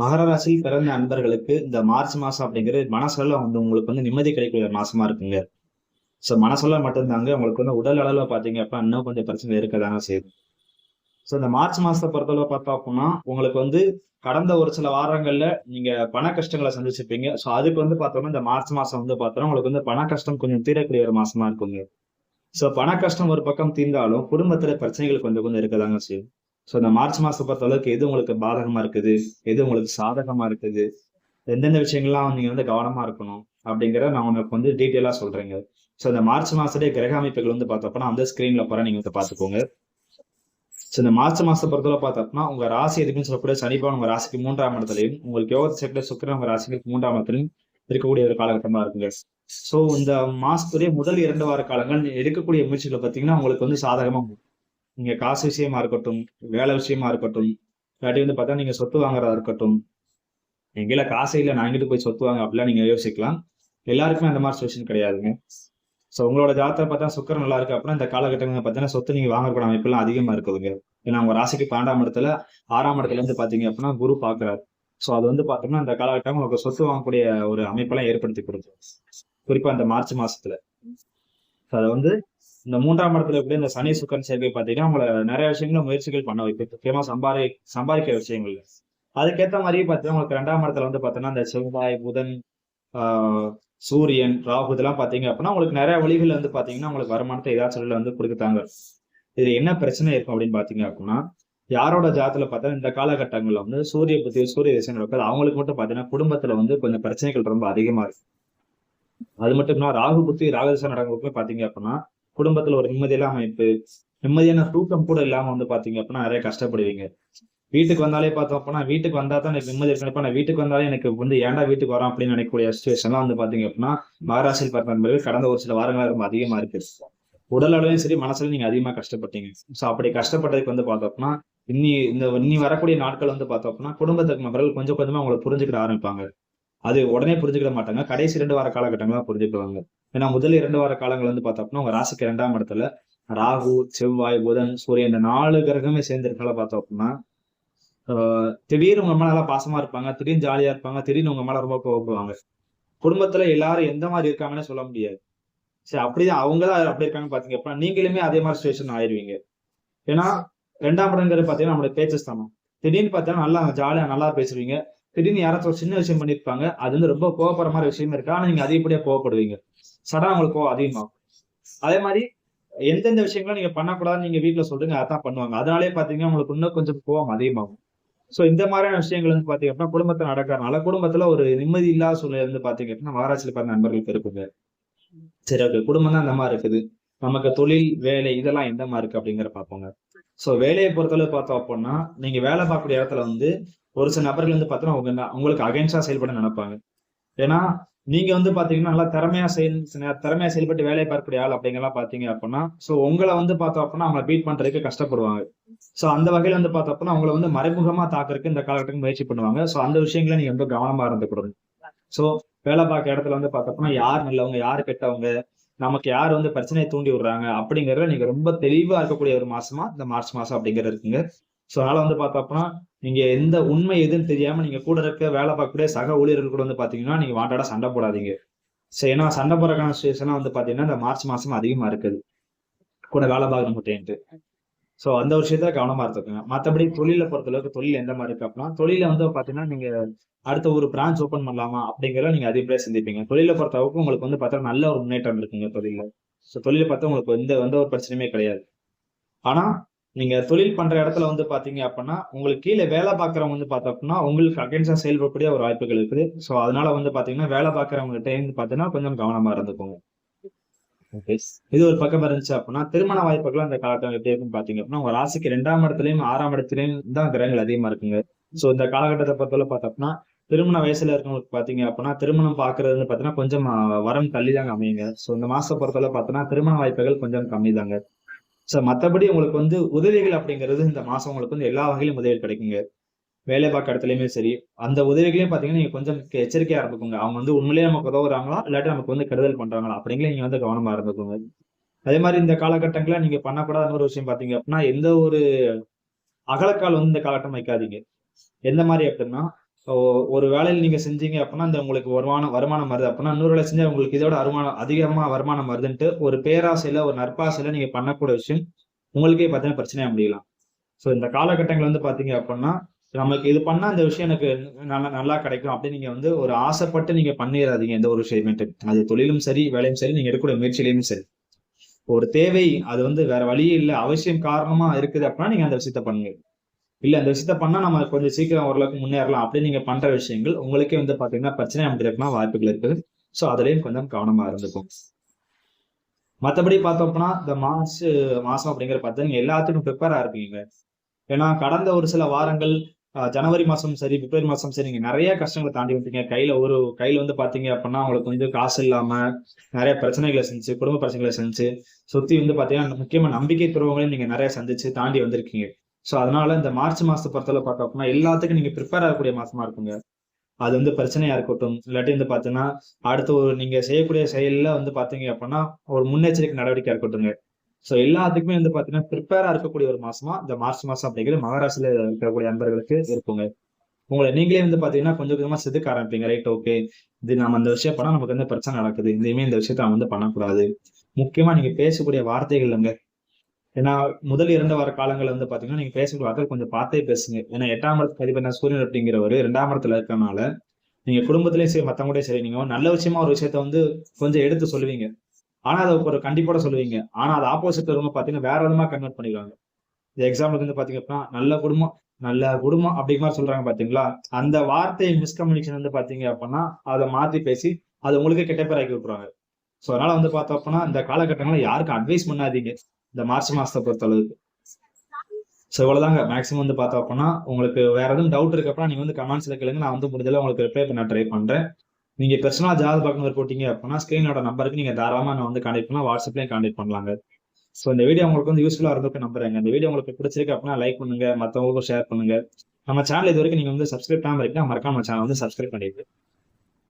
மகர ராசியில் பிறந்த அன்பர்களுக்கு இந்த மார்ச் மாசம் அப்படிங்கிறது மனசளவுல உங்களுக்கு நிம்மதி கிடைக்கக்கூடிய ஒரு மாசமா இருக்குங்க. சோ மனசளவுல மட்டும்தாங்க உங்களுக்கு உடல் அளவுல பாத்தீங்க அப்படின்னா இன்னும் கொஞ்சம் பிரச்சனை இருக்கதாங்க செய்யுது. சோ இந்த மார்ச் மாசத்தை பொறுத்தளவு பார்த்தோம் அப்படின்னா உங்களுக்கு கடந்த ஒரு சில வாரங்கள்ல நீங்க பண கஷ்டங்களை சந்திச்சிருப்பீங்க. சோ அதுக்கு பார்த்தோம்னா இந்த மார்ச் மாசம் பார்த்தோம்னா உங்களுக்கு பண கஷ்டம் கொஞ்சம் தீரக்கூடிய ஒரு மாசமா இருக்குங்க. சோ பண கஷ்டம் ஒரு பக்கம் தீர்ந்தாலும் குடும்பத்துல பிரச்சனைகள் கொஞ்சம் கொஞ்சம் இருக்கதாங்க செய்யும். சோ இந்த மார்ச் மாசத்தை பொறுத்த அளவுக்கு எது உங்களுக்கு பாதகமா இருக்குது, எது உங்களுக்கு சாதகமா இருக்குது, எந்தெந்த விஷயங்கள்லாம் நீங்க கவனமா இருக்கணும் அப்படிங்கறத நான் உங்களுக்கு டீட்டெயிலா சொல்றேங்க. சோ இந்த மார்ச் மாசத்துடைய கிரக அமைப்புகள் பார்த்தோம்னா அந்த ஸ்கிரீன்ல போற நீங்க பாத்துக்கோங்க. சோ இந்த மார்ச் மாசத்தை பொறுத்தவரை பார்த்தோம்னா உங்க ராசி எதுக்குன்னு சொல்லக்கூடிய சனி பகவான் உங்க ராசிக்கு 3ஆம் இடத்துலயும், உங்களுக்கு யோக செக்டர் சுக்கிரன் உங்க ராசிக்கு 3ஆம் இடத்துலயும் இருக்கக்கூடிய ஒரு காலகட்டமா இருக்குங்க. சோ இந்த மாசத்துடைய முதல் 2 வார காலங்கள் எடுக்கக்கூடிய முயற்சிகளை பார்த்தீங்கன்னா உங்களுக்கு சாதகமா நீங்க காசு விஷயமா இருக்கட்டும், வேலை விஷயமா இருக்கட்டும், இல்லாட்டி பார்த்தா நீங்க சொத்து வாங்குறதா இருக்கட்டும், எங்கேயில காசு இல்லை நான் எங்கிட்டு போய் சொத்து வாங்க அப்படிலாம் நீங்க யோசிக்கலாம். எல்லாருக்குமே அந்த மாதிரி சுச்சுவேஷன் கிடையாதுங்க. சோ உங்களோட ஜாதகத்தை பார்த்தா சுக்கிரன் நல்லா இருக்கு அப்படின்னா இந்த காலகட்டங்கள் பார்த்தீங்கன்னா சொத்து நீங்க வாங்கக்கூடிய அமைப்பெல்லாம் அதிகமா இருக்குதுங்க. ஏன்னா உங்க ராசிக்கு 12ஆம் இடத்துல 6ஆம் இடத்துல பாத்தீங்க அப்படின்னா குரு பாக்குறாரு. சோ அது பார்த்தோம்னா இந்த காலகட்டம் உங்களுக்கு சொத்து வாங்கக்கூடிய ஒரு அமைப்பெல்லாம் ஏற்படுத்தி கொடுக்கும். குறிப்பா இந்த மார்ச் மாசத்துல அது இந்த 3ஆம் இடத்துல கூட இந்த சனி சுக்கரன் சேர்க்கை பாத்தீங்கன்னா உங்களை நிறைய விஷயங்கள முயற்சிகள் பண்ண வைக்கும். முக்கியமா சம்பாதிக்கிற விஷயங்கள். அதுக்கேற்ற மாதிரி பாத்தீங்கன்னா உங்களுக்கு 2ஆம் இடத்துல பாத்தீங்கன்னா இந்த செவ்வாய், புதன், சூரியன், ராகு இதெல்லாம் பாத்தீங்க அப்படின்னா உங்களுக்கு நிறைய வழிகள் பாத்தீங்கன்னா உங்களுக்கு வருமானத்தை ஏதாச்சும் கொடுக்குறாங்க. இது என்ன பிரச்சனை இருக்கும் அப்படின்னு பாத்தீங்க அப்படின்னா யாரோட ஜாதத்துல பார்த்தா இந்த காலகட்டங்கள்ல சூரிய புத்தி சூரிய திசை நடக்குது அவங்களுக்கு மட்டும் பாத்தீங்கன்னா குடும்பத்துல கொஞ்சம் பிரச்சனைகள் ரொம்ப அதிகமா இருக்கு. அது மட்டும் இல்லாம ராகு புத்தி ராகதிசை நடக்கிறவங்களுக்கு பாத்தீங்க அப்படின்னா குடும்பத்துல ஒரு நிம்மதியெல்லாம் அமைப்பு, நிம்மதியான தூக்கம் கூட இல்லாம பாத்தீங்க அப்படின்னா நிறைய கஷ்டப்படுவீங்க. வீட்டுக்கு வந்தாலே பார்த்தோம் அப்படின்னா வீட்டுக்கு வந்தா தான் எனக்கு நிம்மதி இருக்கணும். நான் வீட்டுக்கு வந்தாலே எனக்கு ஏன்டா வீட்டுக்கு வரோம் அப்படின்னு நினைக்கக்கூடிய சுச்சுவேஷன்லாம் பாத்தீங்க அப்படின்னா மகராசியில் பிறந்த நண்பர்கள் கடந்த ஒரு சில வாரங்களா ரொம்ப அதிகமா இருக்கு. உடல் அளவையும் சரி மனசுலையும் நீங்க அதிகமா கஷ்டப்பட்டீங்க. சோ அப்படி கஷ்டப்பட்டதுக்கு பார்த்தோம்னா இன்னி வரக்கூடிய நாட்கள் பார்த்தோம் அப்படின்னா குடும்பத்துக்கு நபர்கள் கொஞ்சம் கொஞ்சமா உங்களை புரிஞ்சுக்கிட ஆரம்பிப்பாங்க. அது உடனே புரிஞ்சுக்கிட மாட்டாங்க. கடைசி 2 வார காலகட்டங்களா புரிஞ்சுக்குவாங்க. ஏன்னா முதல் 2 வார காலங்கள் பார்த்தோம்னா உங்க ராசிக்கு 2ஆம் இடத்துல ராகு, செவ்வாய், புதன், சூரியன் இந்த 4 கிரகமே சேர்ந்திருக்கல பார்த்தோம் அப்படின்னா திடீர்னு உங்க மேல நல்லா பாசமா இருப்பாங்க, திடீர்னு ஜாலியா இருப்பாங்க, திடீர்னு உங்க மேல ரொம்ப கோவப்படுவாங்க. குடும்பத்துல எல்லாரும் எந்த மாதிரி இருக்காங்கன்னு சொல்ல முடியாது. சரி அப்படிதான் அவங்கதான் அப்படி இருக்காங்கன்னு பாத்தீங்க அப்படின்னா நீங்களுமே அதே மாதிரி சுச்சுவேஷன் ஆயிடுவீங்க. ஏன்னா 2ஆம் இடங்கிறது பாத்தீங்கன்னா நம்மளுடைய பேச்சு ஸ்தானம். திடீர்னு பார்த்தீங்கன்னா நல்லா ஜாலியா நல்லா பேசுவீங்க. திடீர்னு யாராச்சும் ஒரு சின்ன விஷயம் பண்ணிருப்பாங்க. அது ரொம்ப கோவப்படுற மாதிரி விஷயம் இருக்கு. ஆனா நீங்க அதிகப்படியா கோவப்படுவீங்க. சடனா உங்களுக்கு கோவம் அதிகமாகும். அதே மாதிரி எந்தெந்த விஷயங்களும் நீங்க பண்ணக்கூடாதுன்னு நீங்க வீட்டுல சொல்றீங்க அதான் பண்ணுவாங்க. அதனாலே பாத்தீங்கன்னா உங்களுக்கு இன்னும் கொஞ்சம் கோவம் அதிகமாகும். சோ இந்த மாதிரியான விஷயங்கள் பாத்தீங்க அப்படின்னா குடும்பத்துல நடக்கிறதுனால குடும்பத்துல ஒரு நிம்மதி இல்லாத சூழ்நிலை பாத்தீங்க அப்படின்னா மகாராஷ்டிரா பிறந்த நண்பர்களுக்கு இருக்குங்க. சரி ஓகே குடும்பம் தான் இந்த மாதிரி இருக்குது. நமக்கு தொழில் வேலை இதெல்லாம் எந்த மாதிரி இருக்கு அப்படிங்கிற பாப்போங்க. சோ வேலையை பொறுத்தளவு பார்த்தோம் அப்படின்னா நீங்க வேலை பார்க்கக்கூடிய இடத்துல ஒரு சில நபர்கள் பார்த்தோன்னா உங்களுக்கு அகைன்ஸ்டா செயல்பட நினைப்பாங்க. ஏன்னா நீங்க பாத்தீங்கன்னா நல்லா திறமையா செயல்பட்டு வேலையை பார்க்கக்கூடிய ஆள் அப்படிங்கலாம் பாத்தீங்க அப்படின்னா சோ உங்களை பார்த்தோம் அப்படின்னா அவங்க பீட் பண்றதுக்கு கஷ்டப்படுவாங்க. சோ அந்த வகையில பார்த்தோம் அப்படின்னா உங்களை மறைமுகமா தாக்குறதுக்கு இந்த காலகட்டத்தில் முயற்சி பண்ணுவாங்க. சோ அந்த விஷயங்களை நீங்க கவனமா இருந்துக்கணும். சோ வேலை பார்க்க இடத்துல பார்த்தோம்னா யார் நல்லவங்க யார் கெட்டவங்க, நமக்கு யார் பிரச்சனையை தூண்டி விடுறாங்க அப்படிங்கறத நீங்க ரொம்ப தெளிவா இருக்கக்கூடிய ஒரு மாசமா இந்த மார்ச் மாசம் அப்படிங்கிறது இருக்குங்க. சோ அதனால பார்த்தோம்னா நீங்க எந்த உண்மை எதுன்னு தெரியாம நீங்க கூட இருக்க வேலை பார்க்கக்கூடிய சக ஊழியர்கள் கூட பாத்தீங்கன்னா நீங்க வாண்டாடா சண்டை போடாதீங்க. சரி ஏன்னா சண்டை போடுறதுக்கான சுச்சுவேஷன் பாத்தீங்கன்னா இந்த மார்ச் மாசம் அதிகமா இருக்குது கூட வேலை பார்க்கணும். சோ அந்த ஒரு விஷயத்துல கவனமா இருந்துக்குங்க. மத்தபடி தொழிலை பொறுத்தளவுக்கு தொழில் எந்த மாதிரி இருக்கு அப்படின்னா தொழில பாத்தீங்கன்னா நீங்க அடுத்த ஒரு பிரான்ச் ஓபன் பண்ணலாமா அப்படிங்கிறத நீங்க அதிகப்படியா சிந்திப்பீங்க. தொழிலை பொறுத்தளவுக்கு உங்களுக்கு பார்த்தா நல்ல ஒரு முன்னேற்றம் இருக்குங்க தொழில. சோ தொழிலை பார்த்தா உங்களுக்கு எந்த ஒரு பிரச்சனையுமே கிடையாது. ஆனா நீங்க தொழில் பண்ற இடத்துல பாத்தீங்க அப்படின்னா உங்களுக்கு கீழே வேலை பாக்குறவங்க பார்த்தோம் அப்படின்னா உங்களுக்கு அகைன்ஸ்டா செயல்படக்கூடிய ஒரு வாய்ப்புகள் இருக்குது. சோ அதனால பாத்தீங்கன்னா வேலை பாக்குறவங்ககிட்ட பாத்தீங்கன்னா கொஞ்சம் கவனமா இருந்துக்கோங்க. இது ஒரு பக்கம் இருந்துச்சு அப்படின்னா திருமண வாய்ப்புகள் அந்த காலகட்டம் எப்படி இருக்குன்னு பாத்தீங்க அப்படின்னா உங்க ராசிக்கு 2ஆம் இடத்துலயும் 6ஆம் இடத்துலயும் தான் கிரகங்கள் அதிகமா இருக்குங்க. சோ இந்த காலகட்டத்தை பொறுத்தவரை பார்த்தோம்னா திருமண வயசுல இருக்கவங்களுக்கு பாத்தீங்க அப்படின்னா திருமணம் பாக்குறது பாத்தீங்கன்னா கொஞ்சம் வரம் தள்ளிதாங்க அமையுங்க. சோ இந்த மாசத்தை பொறுத்தவரை பார்த்தோம்னா திருமண வாய்ப்புகள் கொஞ்சம் கம்மி தாங்க. சோ மத்தபடி உங்களுக்கு உதவிகள் அப்படிங்கிறது இந்த மாசம் உங்களுக்கு எல்லா வகையிலும் உதவிகள் கிடைக்குங்க. வேலை பார்க்க இடத்துலயுமே சரி அந்த உதவிகளையும் பாத்தீங்கன்னா நீங்க கொஞ்சம் எச்சரிக்கையா இருந்துக்கோங்க. அவங்க உண்மையிலேயே நமக்கு உதவுறாங்களா இல்லாட்டி நமக்கு கெடுதல் பண்றாங்களா அப்படிங்களே நீங்க கவனமா இருந்துக்கோங்க. அதே மாதிரி இந்த காலகட்டங்கள நீங்க பண்ணக்கூடாத ஒரு விஷயம் பாத்தீங்க அப்படின்னா எந்த ஒரு அகலக்கால் இந்த காலகட்டம் வைக்காதீங்க. எந்த மாதிரி அப்படின்னா ஒரு வேலையில் நீங்க செஞ்சீங்க அப்படின்னா அந்த உங்களுக்கு வருமானம் வருது அப்படின்னா இன்னொரு வேலை செஞ்சா உங்களுக்கு இதோட அதிகமா வருமானம் வருதுன்ட்டு ஒரு பேராசையில ஒரு நற்பாசையில நீங்க பண்ணக்கூடிய விஷயம் உங்களுக்கே பார்த்தீங்கன்னா பிரச்சனையா முடியலாம். ஸோ இந்த காலகட்டங்கள் வந்து பாத்தீங்க அப்படின்னா நமக்கு இது பண்ணா இந்த விஷயம் எனக்கு நல்லா கிடைக்கும் அப்படின்னு நீங்க வந்து ஒரு ஆசைப்பட்டு நீங்க பண்ணிடாதீங்க. எந்த ஒரு விஷயமேட்டு அது தொழிலும் சரி வேலையும் சரி நீங்க எடுக்கக்கூடிய முயற்சியிலையும் சரி ஒரு தேவை அது வந்து வேற வழியே இல்லை அவசியம் காரணமா இருக்குது அப்படின்னா நீங்க அந்த விஷயத்த பண்ணுங்க. இல்ல அந்த விஷயத்த பண்ணா நம்ம கொஞ்சம் சீக்கிரம் ஓரளவுக்கு முன்னேறலாம் அப்படின்னு நீங்க பண்ற விஷயங்கள் உங்களுக்கே வந்து பாத்தீங்கன்னா பிரச்சனை அமைக்கிறதுக்குனா வாய்ப்புகள் இருக்குது. ஸோ அதுலயும் கொஞ்சம் கவனமா இருந்துக்கும். மத்தபடி பார்த்தோம்னா இந்த மாசம் அப்படிங்கிற பார்த்தீங்கன்னா எல்லாத்துக்கும் ப்ரிப்பேரா இருப்பீங்க. ஏன்னா கடந்த ஒரு சில வாரங்கள் ஜனவரி மாசம் சரி பிப்ரவரி மாசம் சரி நீங்க நிறைய கஷ்டங்களை தாண்டி வந்துட்டீங்க. கையில வந்து பாத்தீங்க அப்படின்னா உங்களுக்கு வந்து காசு இல்லாம நிறைய பிரச்சனைகளை செஞ்சு குடும்ப பிரச்சனைகளை செஞ்சு சுத்தி வந்து பாத்தீங்கன்னா முக்கியமா நம்பிக்கை துரோகங்களையும் நீங்க நிறைய சந்திச்சு தாண்டி வந்திருக்கீங்க. சோ அதனால இந்த மார்ச் மாசத்தை பொறுத்தவரை பார்த்தோம் அப்படின்னா எல்லாத்துக்கும் நீங்க ப்ரிப்பேர் ஆகக்கூடிய மாசமா இருக்குங்க. அது வந்து பிரச்சனையா இருக்கட்டும் இல்லாட்டி வந்து பாத்தீங்கன்னா அடுத்த ஒரு நீங்க செய்யக்கூடிய செயல்ல வந்து பாத்தீங்க அப்படின்னா ஒரு முன்னெச்சரிக்கை நடவடிக்கை இருக்கட்டும். சோ எல்லாத்துக்குமே வந்து பாத்தீங்கன்னா ப்ரிப்பேரா இருக்கக்கூடிய ஒரு மாசமா இந்த மார்ச் மாசம் அப்படிங்கிறது மகராசில இருக்கக்கூடிய நண்பர்களுக்கு இருக்குங்க. உங்களை நீங்களே வந்து பாத்தீங்கன்னா கொஞ்சம் கொஞ்சமா செதுக்க ஆரம்பிப்பீங்க. ரைட், ஓகே, இது நம்ம அந்த விஷயம் பண்ணா நமக்கு வந்து பிரச்சனை நடக்குது, இனிமே இந்த விஷயத்த நம்ம வந்து பண்ணக்கூடாது. முக்கியமா நீங்க பேசக்கூடிய வார்த்தைகள்ங்க. ஏன்னா முதல் 2 வார காலங்கள்ல வந்து பாத்தீங்கன்னா நீங்க பேசக்கூடிய வார்த்தை கொஞ்சம் பார்த்தே பேசுங்க. ஏன்னா 8ஆம் இடத்துக்கு அதிபதியான சூரியன் அப்படிங்கிறவரு 2ஆம் இடத்துல இருக்கறனால நீங்க குடும்பத்திலயும் சரி மத்தவங்களையும் சரி நீங்க நல்ல விஷயமா ஒரு விஷயத்த வந்து கொஞ்சம் எடுத்து சொல்லுவீங்க. ஆனா அதை ஒரு கண்டிப்போட சொல்லுவீங்க. ஆனா அது ஆப்போசிட் இருக்கவங்க பாத்தீங்கன்னா வேற விதமா கன்வெர்ட் பண்ணிடுவாங்க. எக்ஸாம்பிளுக்கு வந்து பாத்தீங்க அப்படின்னா நல்ல குடும்பம் அப்படிங்கிற மாதிரி சொல்றாங்க பாத்தீங்களா? அந்த வார்த்தை மிஸ்கம்யூனிகேஷன் வந்து பாத்தீங்க அப்படின்னா அதை மாத்தி பேசி அது உங்களுக்கு கெட்ட பேர் ஆக்கி விட்டுருவாங்க. சோ அதனால வந்து பார்த்தோம் அப்படின்னா இந்த காலகட்டங்களில் யாருக்கும் அட்வைஸ் பண்ணாதீங்க இந்த மார்ச் மாசத்தை பொறுத்த அளவுக்கு. சோ இவ்வளவுதாங்க மேக்ஸிமம் வந்து பார்த்தோம் அப்படின்னா உங்களுக்கு வேற எதுவும் டவுட் இருக்கு அப்படின்னா நீங்க வந்து கமெண்ட்ஸ்ல கேளுங்க. நான் வந்து முடிஞ்சளவு உங்களுக்கு ரிப்ளை பண்ண ட்ரை பண்றேன். நீங்க பெர்சனலா ஜாதகம் பார்க்கணும் போட்டீங்க அப்படின்னா ஸ்கிரீனோட நம்பருக்கு நீங்க தாராளமா நான் வந்து கான்டெக்ட் பண்ணலாம். வாட்ஸ்அப்லயும் கான்டெக்ட் பண்ணலாங்க. சோ இந்த வீடியோ உங்களுக்கு வந்து யூஸ்ஃபுல்லா இருந்திருக்கு நம்புறேங்க. இந்த வீடியோ உங்களுக்கு பிடிச்சிருக்கு அப்படின்னா லைக் பண்ணுங்க, மத்தவங்களுக்கும் ஷேர் பண்ணுங்க. நம்ம சேனல் இது வரைக்கும் நீங்க வந்து சப்ஸ்கிரைப் பண்ணாம இருக்கீங்கன்னா மறக்காம நம்ம சேனல் வந்து சப்ஸ்கிரைப் பண்ணிடுங்க.